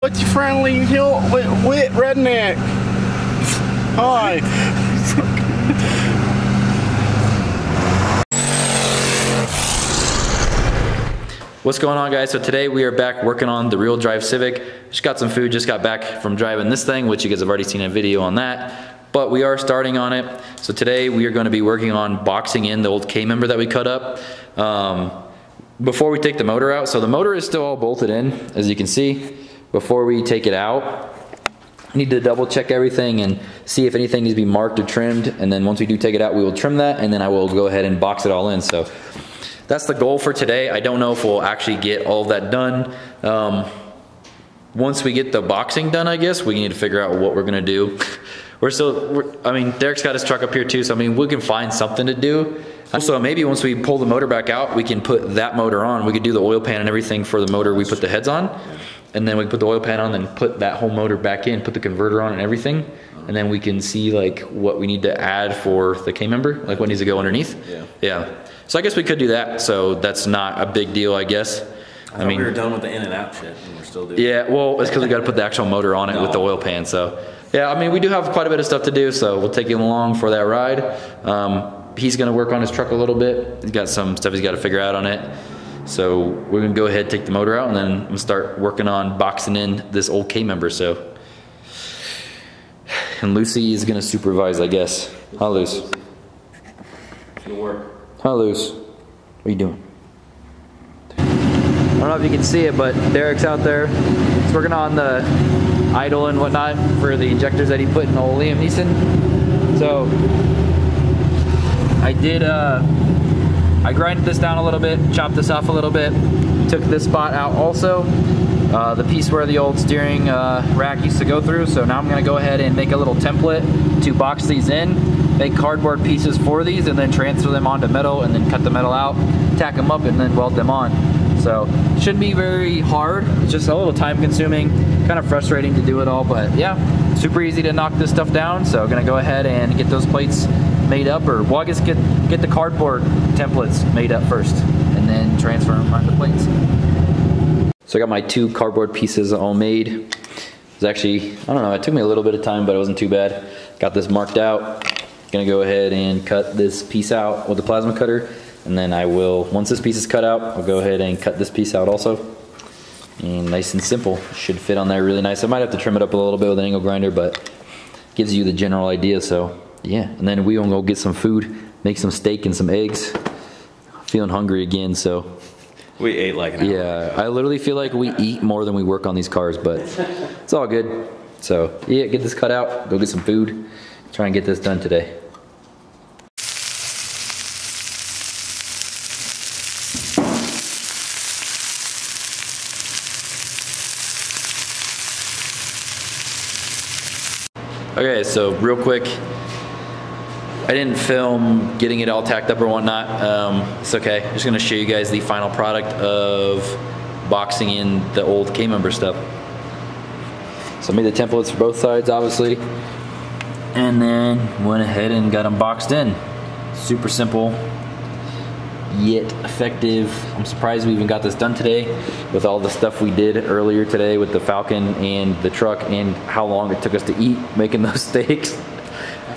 What's your friendly hill wit redneck? Hi. What's going on, guys? So today we are back working on the real drive Civic. Just got some food, just got back from driving this thing, which you guys have already seen a video on that, but we are starting on it. So today we are going to be working on boxing in the old K-member that we cut up before we take the motor out. So the motor is still all bolted in, as you can see. Before we take it out, I need to double check everything and see if anything needs to be marked or trimmed, and then once we do take it out, we will trim that, and then I will go ahead and box it all in. So that's the goal for today. I don't know if we'll actually get all of that done. Once we get the boxing done, I guess, we need to figure out what we're gonna do. I mean, Derek's got his truck up here too, so I mean, we can find something to do. Also, maybe once we pull the motor back out, we can put that motor on. We could do the oil pan and everything for the motor we put the heads on. And then we put the oil pan on, then put that whole motor back in, put the converter on and everything. And then we can see like what we need to add for the K-member, like what needs to go underneath. Yeah. So I guess we could do that. So that's not a big deal, I guess. I mean, we were done with the in and out shit and we're still doing Yeah, well, it's because we got to put the actual motor on it with the oil pan. So yeah, I mean, we do have quite a bit of stuff to do, so we'll take him along for that ride. He's gonna work on his truck a little bit. He's got some stuff he's got to figure out on it. So we're gonna go ahead, take the motor out, and then we'll start working on boxing in this old K-member. So, and Lucy is gonna supervise, I guess. Hi, Luce. Good work. Hi, Luce. What are you doing? I don't know if you can see it, but Derek's out there. He's working on the idle and whatnot for the injectors that he put in old Liam Neeson. So I grinded this down a little bit, chopped this off a little bit, took this spot out also, the piece where the old steering rack used to go through. So now I'm gonna go ahead and make a little template to box these in, make cardboard pieces for these, and then transfer them onto metal, and then cut the metal out, tack them up, and then weld them on. So it shouldn't be very hard. It's just a little time consuming, kind of frustrating to do it all, but yeah, super easy to knock this stuff down. So I'm gonna go ahead and get those plates made up, or well, I guess get the cardboard templates made up first, and then transfer them onto the plates. So I got my 2 cardboard pieces all made. It's actually, I don't know, it took me a little bit of time, but it wasn't too bad. Got this marked out. Gonna go ahead and cut this piece out with the plasma cutter, and then I will, once this piece is cut out, I'll go ahead and cut this piece out also. And nice and simple, should fit on there really nice. I might have to trim it up a little bit with an angle grinder, but gives you the general idea. So yeah, and then we gonna go get some food, make some steak and some eggs. Feeling hungry again, so. We ate like an hour. Yeah, I literally feel like we eat more than we work on these cars, but it's all good. So yeah, get this cut out, go get some food, try and get this done today. Okay, so real quick, I didn't film getting it all tacked up or whatnot. It's okay. I'm just gonna show you guys the final product of boxing in the old K-member stuff. So I made the templates for both sides, obviously, and then went ahead and got them boxed in. Super simple, yet effective. I'm surprised we even got this done today with all the stuff we did earlier today with the Falcon and the truck, and how long it took us to eat making those steaks.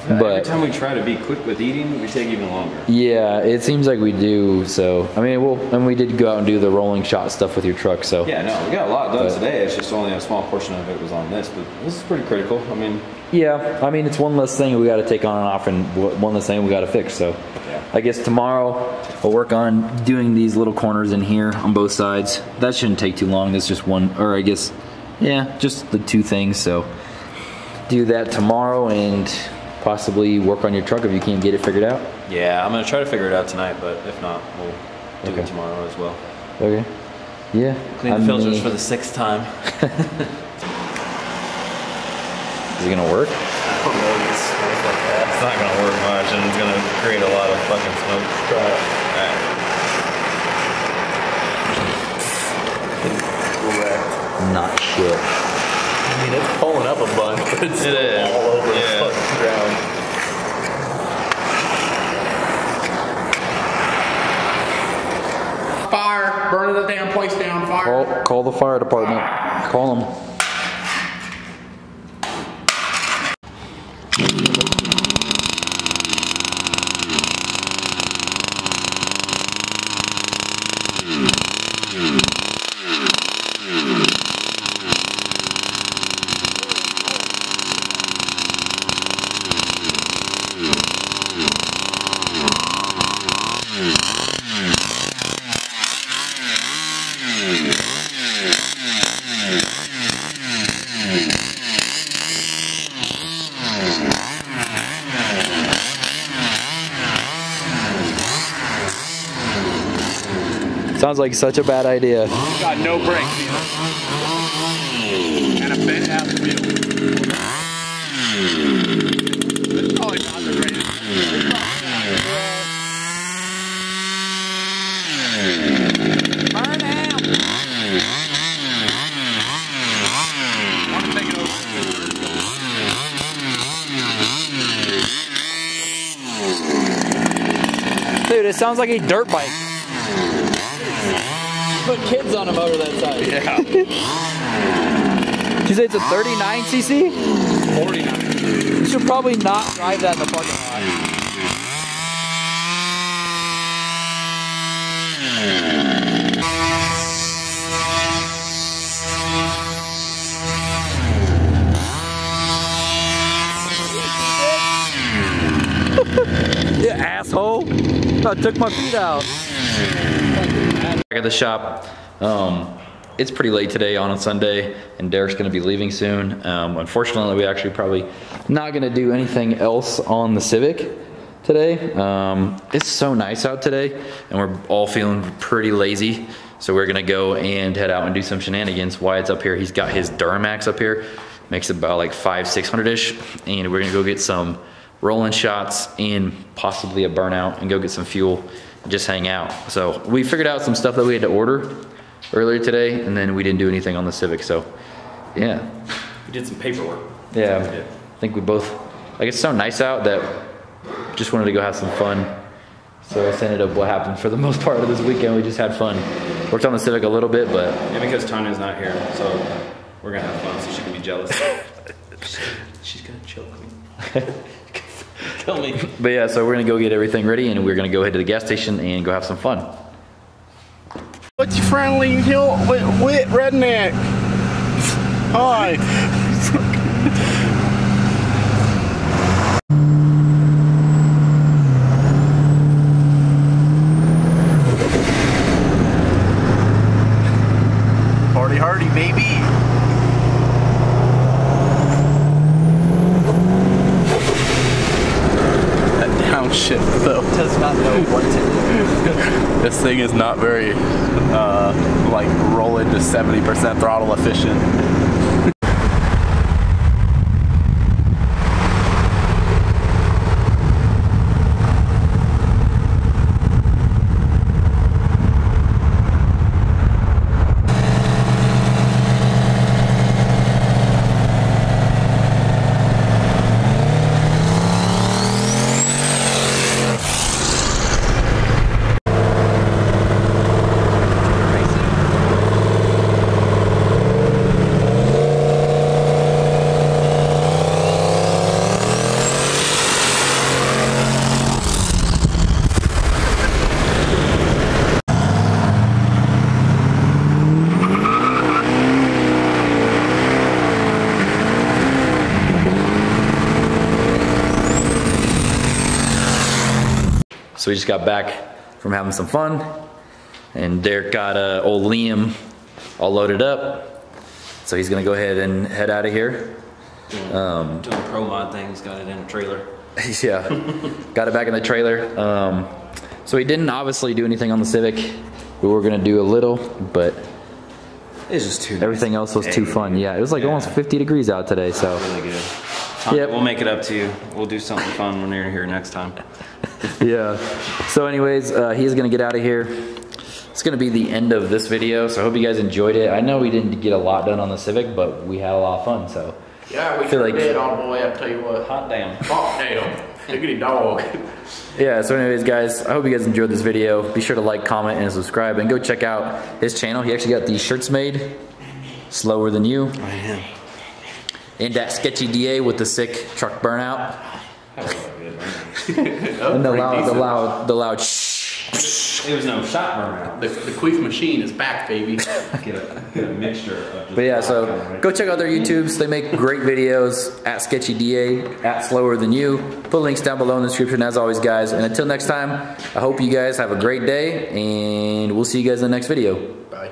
But every time we try to be quick with eating, we take even longer. Yeah, it seems like we do. So I mean, and we did go out and do the rolling shot stuff with your truck. So yeah, no, we got a lot done today. It's just only a small portion of it was on this, but this is pretty critical. I mean, yeah, I mean, it's one less thing we got to take on and off, and one less thing we got to fix. So yeah. I guess tomorrow we'll work on doing these little corners in here on both sides. That shouldn't take too long. That's just one, or I guess, yeah, just the 2 things. So do that tomorrow, and possibly work on your truck if you can't get it figured out. Yeah, I'm gonna try to figure it out tonight, but if not, we'll do it tomorrow as well. Okay. Yeah. Clean the filters for the 6th time. Is it gonna work? I don't know. It's not gonna work much, and it's gonna create a lot of fucking smoke. Try it. Correct. Not shit. I mean, it's pulling up a bunch, but it's still all over the fucking ground. Fire! Burning the damn place down! Fire! Call the fire department. Call them. Sounds like such a bad idea. Got no brakes either. And a bent ass wheel. It's probably not the greatest. Burn out. Want to take it over. Dude, it sounds like a dirt bike. Put kids on a motor that size. Yeah. Did you say it's a 39 cc? 49. You should probably not drive that in the parking lot. Yeah, asshole. I took my feet out. Back at the shop. It's pretty late today on a Sunday, and Derek's gonna be leaving soon. Unfortunately, we actually probably not gonna do anything else on the Civic today. It's so nice out today, and we're all feeling pretty lazy. So we're gonna go and head out and do some shenanigans. Wyatt's up here, he's got his Duramax up here. Makes about like 500-600-ish, and we're gonna go get some rolling shots and possibly a burnout and go get some fuel and just hang out. So we figured out some stuff that we had to order earlier today, and then we didn't do anything on the Civic, so yeah. We did some paperwork. Yeah, I think we both, like, it's so nice out that just wanted to go have some fun. So that's ended up what happened for the most part of this weekend. We just had fun. Worked on the Civic a little bit, but Yeah, because Tanya's not here, so we're gonna have fun, so she can be jealous. She's gonna choke me. Kill me. But yeah, so we're gonna go get everything ready, and we're gonna go head to the gas station and go have some fun. What's your friendly hill wit redneck? Hi. Party hardy, baby. That downshift though Does not know what to do. this thing is not very like rolling to 70% throttle efficient. So we just got back from having some fun, and Derek got old Liam all loaded up. So he's gonna go ahead and head out of here. Doing pro mod things, got it in a trailer. Yeah, got it back in the trailer. So we didn't obviously do anything on the Civic. We were gonna do a little, but It's just too everything else was too fun. Yeah, it was like almost 50 degrees out today, so. really good. Tanya, Yep. we'll make it up to you. We'll do something fun when you're here next time. Yeah. So anyways, he's gonna get out of here. It's gonna be the end of this video, so I hope you guys enjoyed it. I know we didn't get a lot done on the Civic, but we had a lot of fun, so. Yeah, we feel like- did all the way up. Tell you what. Hot damn. Hot damn. Diggity dog. Yeah, so anyways, guys, I hope you guys enjoyed this video. Be sure to like, comment, and subscribe, and go check out his channel. He actually got these shirts made. Slower Than You. I am. And that sketchy DA with the sick truck burnout. And the loud shh. It was no shot burnout. The queef machine is back, baby. Get a mixture of just But yeah, so go check out their YouTubes. They make great videos at Sketchy DA, at Slower Than You. Put links down below in the description as always, guys. And until next time, I hope you guys have a great day, and we'll see you guys in the next video. Bye.